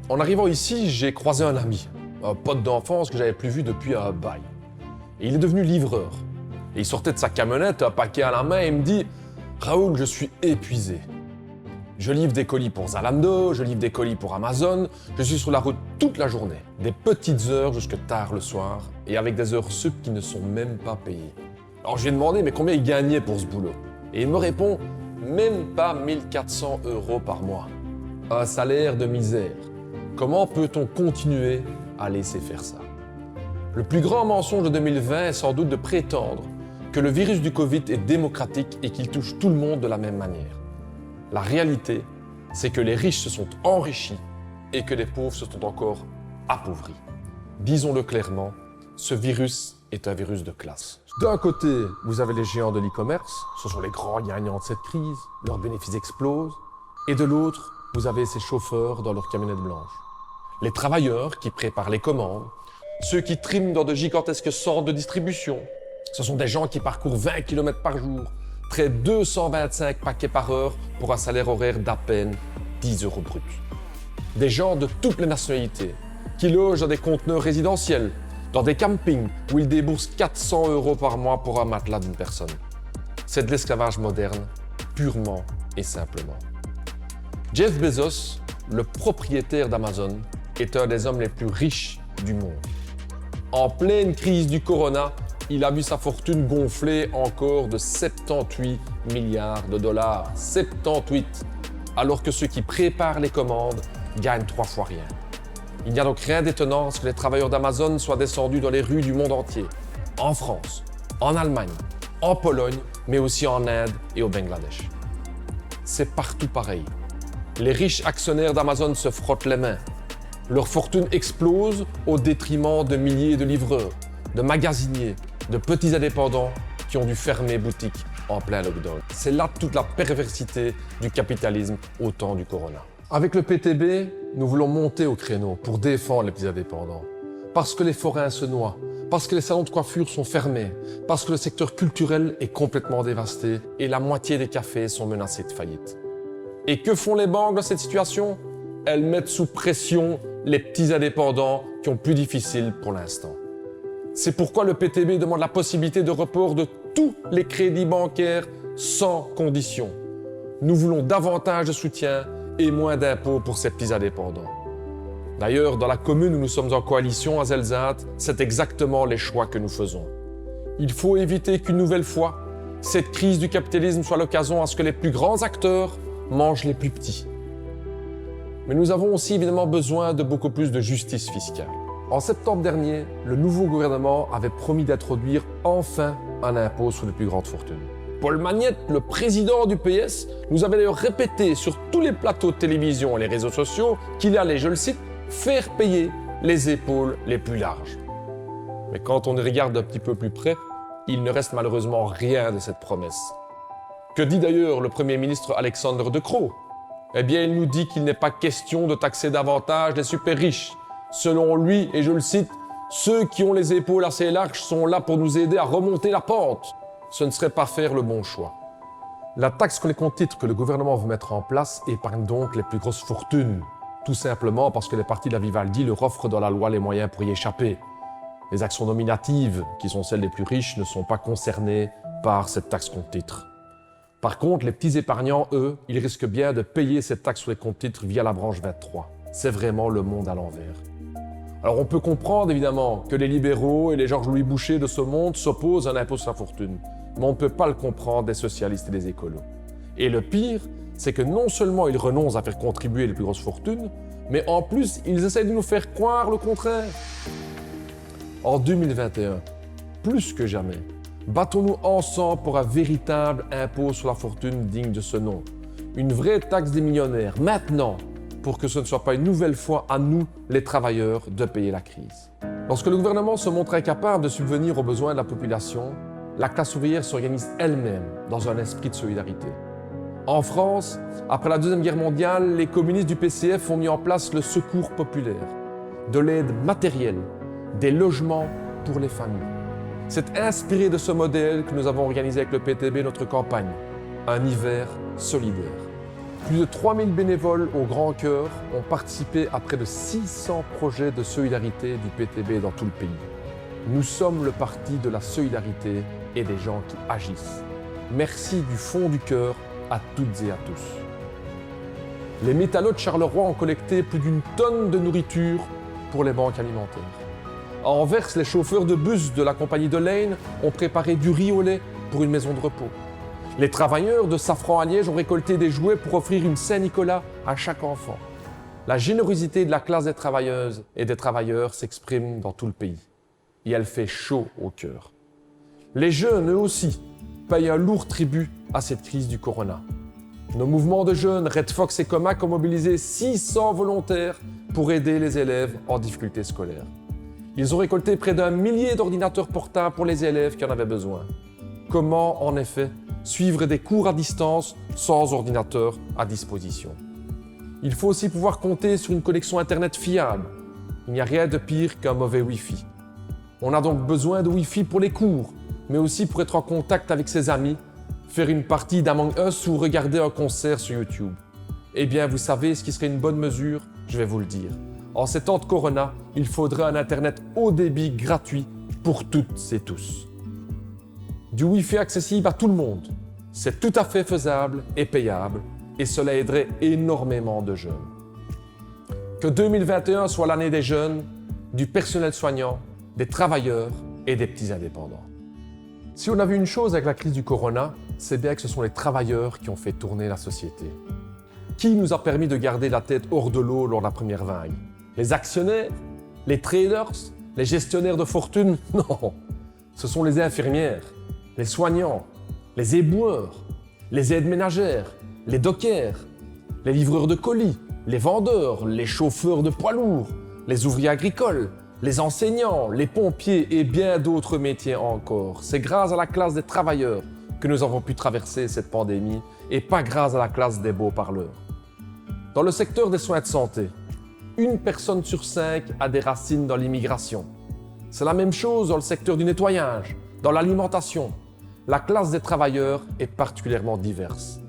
En arrivant ici, j'ai croisé un ami, un pote d'enfance que j'avais plus vu depuis un bail. Et il est devenu livreur. Et il sortait de sa camionnette, un paquet à la main, et il me dit « Raoul, je suis épuisé. Je livre des colis pour Zalando, je livre des colis pour Amazon, je suis sur la route toute la journée, des petites heures jusque tard le soir, et avec des heures sup qui ne sont même pas payées. » Alors je lui ai demandé mais combien il gagnait pour ce boulot. Et il me répond « Même pas 1400 € par mois. Un salaire de misère. Comment peut-on continuer à laisser faire ça ?» Le plus grand mensonge de 2020 est sans doute de prétendre que le virus du Covid est démocratique et qu'il touche tout le monde de la même manière. La réalité, c'est que les riches se sont enrichis et que les pauvres se sont encore appauvris. Disons-le clairement, ce virus est un virus de classe. D'un côté, vous avez les géants de l'e-commerce, ce sont les grands gagnants de cette crise, leurs bénéfices explosent. Et de l'autre, vous avez ces chauffeurs dans leur camionnette blanche. Les travailleurs qui préparent les commandes, ceux qui triment dans de gigantesques centres de distribution. Ce sont des gens qui parcourent 20 km par jour, traitent 225 paquets par heure pour un salaire horaire d'à peine 10 € brut. Des gens de toutes les nationalités, qui logent dans des conteneurs résidentiels, dans des campings où ils déboursent 400 € par mois pour un matelas d'une personne. C'est de l'esclavage moderne, purement et simplement. Jeff Bezos, le propriétaire d'Amazon, est un des hommes les plus riches du monde. En pleine crise du corona, il a vu sa fortune gonfler encore de 78 milliards de dollars. 78! Alors que ceux qui préparent les commandes gagnent 3 fois rien. Il n'y a donc rien d'étonnant à ce que les travailleurs d'Amazon soient descendus dans les rues du monde entier. En France, en Allemagne, en Pologne, mais aussi en Inde et au Bangladesh. C'est partout pareil. Les riches actionnaires d'Amazon se frottent les mains. Leur fortune explose au détriment de milliers de livreurs, de magasiniers, de petits indépendants qui ont dû fermer boutique en plein lockdown. C'est là toute la perversité du capitalisme au temps du corona. Avec le PTB, nous voulons monter au créneau pour défendre les petits indépendants. Parce que les forains se noient, parce que les salons de coiffure sont fermés, parce que le secteur culturel est complètement dévasté et la moitié des cafés sont menacés de faillite. Et que font les banques dans cette situation? Elles mettent sous pression les petits indépendants qui ont plus difficile pour l'instant. C'est pourquoi le PTB demande la possibilité de report de tous les crédits bancaires sans condition. Nous voulons davantage de soutien et moins d'impôts pour ces petits indépendants. D'ailleurs, dans la commune où nous sommes en coalition à Zelzate, c'est exactement les choix que nous faisons. Il faut éviter qu'une nouvelle fois, cette crise du capitalisme soit l'occasion à ce que les plus grands acteurs mangent les plus petits. Mais nous avons aussi évidemment besoin de beaucoup plus de justice fiscale. En septembre dernier, le nouveau gouvernement avait promis d'introduire enfin un impôt sur les plus grandes fortunes. Paul Magnette, le président du PS, nous avait d'ailleurs répété sur tous les plateaux de télévision et les réseaux sociaux qu'il allait, je le cite, faire payer les épaules les plus larges. Mais quand on y regarde un petit peu plus près, il ne reste malheureusement rien de cette promesse. Que dit d'ailleurs le Premier ministre Alexander De Croo? Eh bien, il nous dit qu'il n'est pas question de taxer davantage les super riches. Selon lui, et je le cite, « Ceux qui ont les épaules assez larges sont là pour nous aider à remonter la pente. » Ce ne serait pas faire le bon choix. La taxe sur les comptes titres que le gouvernement veut mettre en place épargne donc les plus grosses fortunes. Tout simplement parce que les partis de la Vivaldi leur offrent dans la loi les moyens pour y échapper. Les actions nominatives, qui sont celles des plus riches, ne sont pas concernées par cette taxe compte titres. Par contre, les petits épargnants, eux, ils risquent bien de payer cette taxe sur les comptes titres via la branche 23. C'est vraiment le monde à l'envers. Alors on peut comprendre évidemment que les libéraux et les Georges-Louis Boucher de ce monde s'opposent à un impôt sur la fortune. Mais on ne peut pas le comprendre des socialistes et des écolos. Et le pire, c'est que non seulement ils renoncent à faire contribuer les plus grosses fortunes, mais en plus, ils essaient de nous faire croire le contraire. En 2021, plus que jamais, battons-nous ensemble pour un véritable impôt sur la fortune digne de ce nom. Une vraie taxe des millionnaires, maintenant, pour que ce ne soit pas une nouvelle fois à nous, les travailleurs, de payer la crise. Lorsque le gouvernement se montre incapable de subvenir aux besoins de la population, la classe ouvrière s'organise elle-même dans un esprit de solidarité. En France, après la Deuxième Guerre mondiale, les communistes du PCF ont mis en place le secours populaire, de l'aide matérielle, des logements pour les familles. C'est inspiré de ce modèle que nous avons organisé avec le PTB notre campagne, un hiver solidaire. Plus de 3000 bénévoles au Grand Cœur ont participé à près de 600 projets de solidarité du PTB dans tout le pays. Nous sommes le parti de la solidarité et des gens qui agissent. Merci du fond du cœur à toutes et à tous. Les métallos de Charleroi ont collecté plus d'1 tonne de nourriture pour les banques alimentaires. À Anvers, les chauffeurs de bus de la compagnie de Lane ont préparé du riz au lait pour une maison de repos. Les travailleurs de Safran à Liège ont récolté des jouets pour offrir une Saint-Nicolas à chaque enfant. La générosité de la classe des travailleuses et des travailleurs s'exprime dans tout le pays. Et elle fait chaud au cœur. Les jeunes, eux aussi, payent un lourd tribut à cette crise du corona. Nos mouvements de jeunes, Red Fox et Comac, ont mobilisé 600 volontaires pour aider les élèves en difficulté scolaire. Ils ont récolté près d'1 millier d'ordinateurs portables pour les élèves qui en avaient besoin. Comment, en effet, suivre des cours à distance sans ordinateur à disposition? Il faut aussi pouvoir compter sur une connexion Internet fiable. Il n'y a rien de pire qu'un mauvais Wi-Fi. On a donc besoin de Wi-Fi pour les cours, mais aussi pour être en contact avec ses amis, faire une partie d'Among Us ou regarder un concert sur YouTube. Eh bien, vous savez ce qui serait une bonne mesure? Je vais vous le dire. En ces temps de corona, il faudrait un Internet haut débit gratuit pour toutes et tous. Du Wi-Fi accessible à tout le monde, c'est tout à fait faisable et payable, et cela aiderait énormément de jeunes. Que 2021 soit l'année des jeunes, du personnel soignant, des travailleurs et des petits indépendants. Si on a vu une chose avec la crise du corona, c'est bien que ce sont les travailleurs qui ont fait tourner la société. Qui nous a permis de garder la tête hors de l'eau lors de la première vague? Les actionnaires? Les traders? Les gestionnaires de fortune? Non, ce sont les infirmières, les soignants, les éboueurs, les aides ménagères, les dockers, les livreurs de colis, les vendeurs, les chauffeurs de poids lourds, les ouvriers agricoles, les enseignants, les pompiers et bien d'autres métiers encore. C'est grâce à la classe des travailleurs que nous avons pu traverser cette pandémie et pas grâce à la classe des beaux parleurs. Dans le secteur des soins de santé, 1 personne sur 5 a des racines dans l'immigration. C'est la même chose dans le secteur du nettoyage, dans l'alimentation. La classe des travailleurs est particulièrement diverse.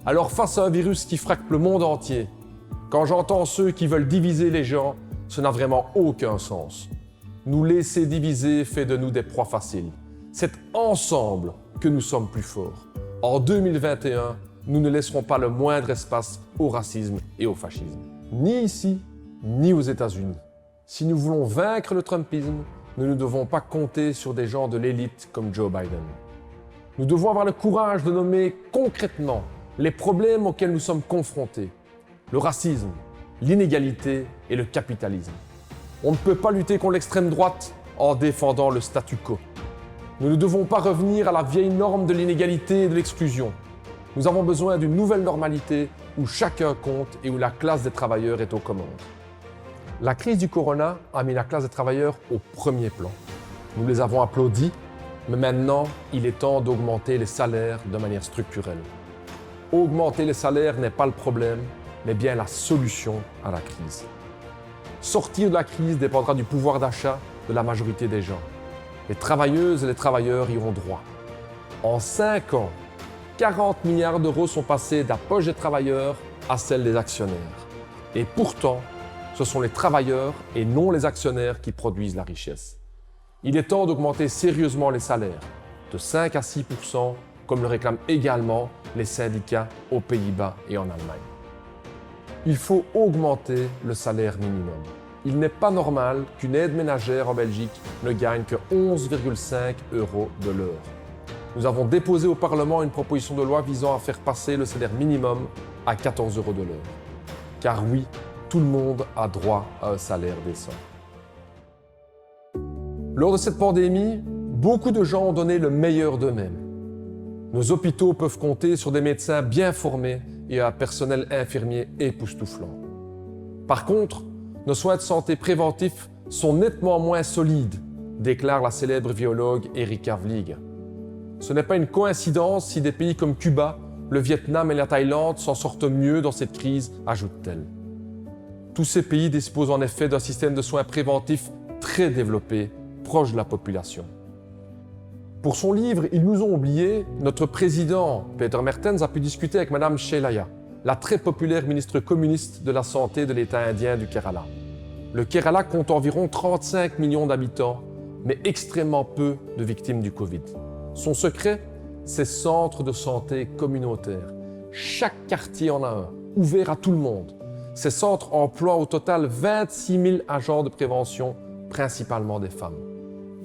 Alors face à un virus qui frappe le monde entier, quand j'entends ceux qui veulent diviser les gens, ça n'a vraiment aucun sens. Nous laisser diviser fait de nous des proies faciles. C'est ensemble que nous sommes plus forts. En 2021, nous ne laisserons pas le moindre espace au racisme et au fascisme. Ni ici, ni aux États-Unis. Si nous voulons vaincre le Trumpisme, nous ne devons pas compter sur des gens de l'élite comme Joe Biden. Nous devons avoir le courage de nommer concrètement les problèmes auxquels nous sommes confrontés. Le racisme, l'inégalité et le capitalisme. On ne peut pas lutter contre l'extrême droite en défendant le statu quo. Nous ne devons pas revenir à la vieille norme de l'inégalité et de l'exclusion. Nous avons besoin d'une nouvelle normalité où chacun compte et où la classe des travailleurs est aux commandes. La crise du corona a mis la classe des travailleurs au premier plan. Nous les avons applaudis, mais maintenant, il est temps d'augmenter les salaires de manière structurelle. Augmenter les salaires n'est pas le problème, mais bien la solution à la crise. Sortir de la crise dépendra du pouvoir d'achat de la majorité des gens. Les travailleuses et les travailleurs y auront droit. En 5 ans, 40 milliards d'euros sont passés de la poche des travailleurs à celle des actionnaires. Et pourtant, ce sont les travailleurs et non les actionnaires qui produisent la richesse. Il est temps d'augmenter sérieusement les salaires, de 5 à 6%, comme le réclament également les syndicats aux Pays-Bas et en Allemagne. Il faut augmenter le salaire minimum. Il n'est pas normal qu'une aide ménagère en Belgique ne gagne que 11,5 € de l'heure. Nous avons déposé au Parlement une proposition de loi visant à faire passer le salaire minimum à 14 € de l'heure. Car oui, tout le monde a droit à un salaire décent. Lors de cette pandémie, beaucoup de gens ont donné le meilleur d'eux-mêmes. Nos hôpitaux peuvent compter sur des médecins bien formés et un personnel infirmier époustouflant. Par contre, nos soins de santé préventifs sont nettement moins solides, déclare la célèbre virologue Erika Vlieg. Ce n'est pas une coïncidence si des pays comme Cuba, le Vietnam et la Thaïlande s'en sortent mieux dans cette crise, ajoute-t-elle. Tous ces pays disposent en effet d'un système de soins préventifs très développé, proche de la population. Pour son livre « Ils nous ont oubliés », notre président, Peter Mertens, a pu discuter avec Madame Shelaya, la très populaire ministre communiste de la Santé de l'État indien du Kerala. Le Kerala compte environ 35 millions d'habitants, mais extrêmement peu de victimes du Covid. Son secret, ses centres de santé communautaires. Chaque quartier en a un, ouvert à tout le monde. Ces centres emploient au total 26 000 agents de prévention, principalement des femmes.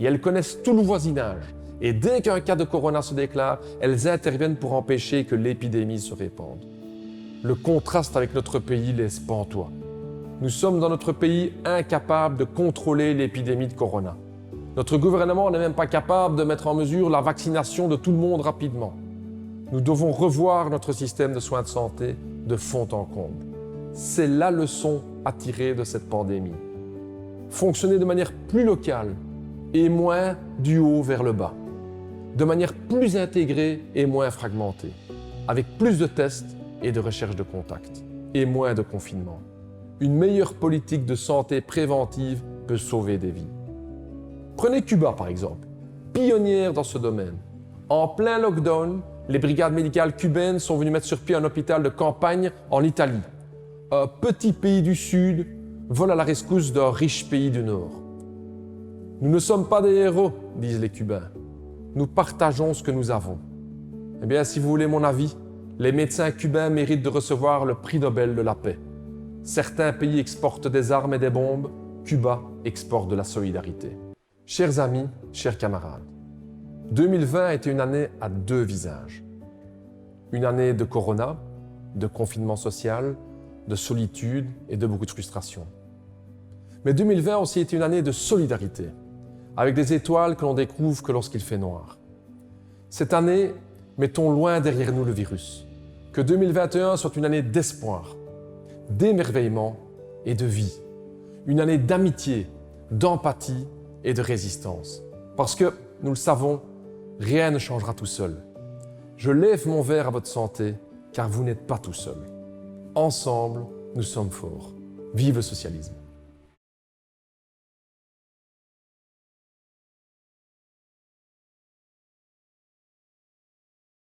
Et elles connaissent tout le voisinage. Et dès qu'un cas de corona se déclare, elles interviennent pour empêcher que l'épidémie se répande. Le contraste avec notre pays laisse pantois. Nous sommes dans notre pays incapables de contrôler l'épidémie de corona. Notre gouvernement n'est même pas capable de mettre en mesure la vaccination de tout le monde rapidement. Nous devons revoir notre système de soins de santé de fond en comble. C'est la leçon à tirer de cette pandémie. Fonctionner de manière plus locale et moins du haut vers le bas. De manière plus intégrée et moins fragmentée. Avec plus de tests et de recherche de contacts. Et moins de confinement. Une meilleure politique de santé préventive peut sauver des vies. Prenez Cuba par exemple, pionnière dans ce domaine. En plein lockdown, les brigades médicales cubaines sont venues mettre sur pied un hôpital de campagne en Italie. Un petit pays du Sud vole à la rescousse d'un riche pays du Nord. Nous ne sommes pas des héros, disent les Cubains. Nous partageons ce que nous avons. Eh bien, si vous voulez mon avis, les médecins cubains méritent de recevoir le prix Nobel de la paix. Certains pays exportent des armes et des bombes, Cuba exporte de la solidarité. Chers amis, chers camarades, 2020 a été une année à deux visages. Une année de corona, de confinement social, de solitude et de beaucoup de frustration. Mais 2020 a aussi été une année de solidarité, avec des étoiles que l'on découvre que lorsqu'il fait noir. Cette année, mettons loin derrière nous le virus. Que 2021 soit une année d'espoir, d'émerveillement et de vie. Une année d'amitié, d'empathie et de résistance. Parce que, nous le savons, rien ne changera tout seul. Je lève mon verre à votre santé, car vous n'êtes pas tout seul. Ensemble, nous sommes forts. Vive le socialisme!